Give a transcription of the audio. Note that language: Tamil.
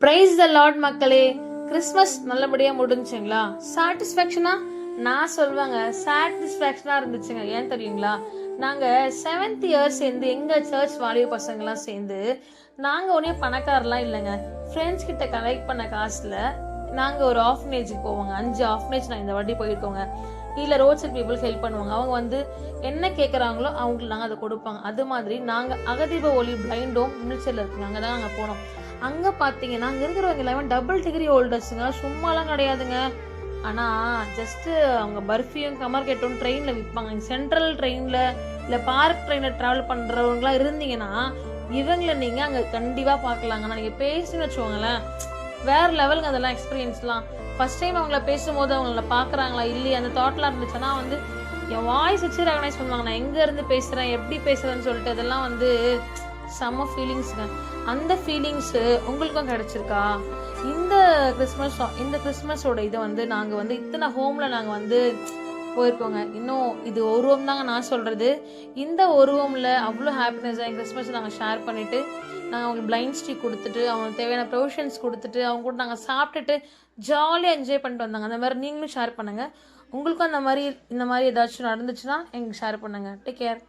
பிரைஸ் த லார்ட் மக்களே. கிறிஸ்மஸ் நல்லபடியா முடிஞ்சுங்களா? சாட்டிஸ்ஃபேக்ஷனா? நான் சொல்லுவாங்க சாட்டிஸ்ஃபேக்ஷனா இருந்துச்சுங்க. ஏன் தெரியுங்களா? நாங்க 7th இயர் சேர்ந்து எங்க சர்ச் வாலிப பசங்கெல்லாம் சேர்ந்து நாங்க ஒன்னே பணக்காரலாம் இல்லைங்க. ஃப்ரெண்ட்ஸ் கிட்ட கலெக்ட் பண்ண காசுல நாங்க ஒரு ஆஃப்னேஜுக்கு போவோங்க. 5 ஆஃப்னேஜ் நான் இந்த வாட்டி போயிருக்கோங்க. இல்லை ரோட் சைட் பீப்புளுக்கு ஹெல்ப் பண்ணுவாங்க. அவங்க வந்து என்ன கேட்குறாங்களோ அவங்களுக்கு நாங்கள் அதை கொடுப்பாங்க. அது மாதிரி நாங்கள் அகதீப ஒளி பிளைண்ட் ஹோம் மில்ச்சரில் இருக்குங்க. அங்கே தான் நாங்கள் போனோம். அங்கே பார்த்தீங்கன்னா அங்கே இருக்கிறவங்க எல்லாமே டபுள் டிகிரி ஹோல்டர்ஸுங்க. சும்மாலாம் கிடையாதுங்க. ஆனால் ஜஸ்ட்டு அவங்க பர்ஃபியும் கமர் கேட்டும் ட்ரெயினில் விற்பாங்க. சென்ட்ரல் ட்ரெயினில் இல்லை பார்க் ட்ரெயினில் ட்ராவல் பண்ணுறவங்களாம் இருந்தீங்கன்னா இவங்களை நீங்கள் அங்கே கண்டிப்பாக பார்க்கலாங்க. நான் நீங்கள் பேசுன்னு வச்சுக்கோங்களேன், வேறு லெவலுங்க அதெல்லாம் எக்ஸ்பீரியன்ஸ்லாம். ஃபர்ஸ்ட் டைம் அவங்கள பேசும்போது அவங்கள பார்க்குறாங்களா இல்லையா அந்த தாட்லாம் இருந்துச்சுன்னா வந்து என் வாய்ஸ் வச்சு ரெகனைஸ் பண்ணுவாங்க. நான் எங்கேருந்து பேசுகிறேன், எப்படி பேசுகிறேன்னு சொல்லிட்டு அதெல்லாம் வந்து செம்ம ஃபீலிங்ஸுங்க. அந்த ஃபீலிங்ஸு உங்களுக்கும் கிடச்சிருக்கா? இந்த கிறிஸ்மஸோட இதை வந்து நாங்கள் வந்து இத்தனை ஹோமில் நாங்கள் வந்து போயிருக்கோங்க. இன்னும் இது ஒரு ஹோம் தாங்க நான் சொல்கிறது. இந்த ஒரு ஹோமில் அவ்வளோ ஹாப்பினஸாக என் கிறிஸ்மஸ் நாங்கள் ஷேர் பண்ணிவிட்டு நாங்கள் அவங்களுக்கு பிளைண்ட் ஸ்டீக் கொடுத்துட்டு அவங்களுக்கு தேவையான ப்ரொவிஷன்ஸ் கொடுத்துட்டு அவங்க கூட நாங்கள் சாப்பிட்டுட்டு ஜாலியாக என்ஜாய் பண்ணிட்டு வந்தாங்க. அந்த மாதிரி நீங்களும் ஷேர் பண்ணுங்கள். உங்களுக்கும் இந்த மாதிரி ஏதாச்சும் நடந்துச்சுன்னா எங்களுக்கு ஷேர் பண்ணுங்கள். Take care.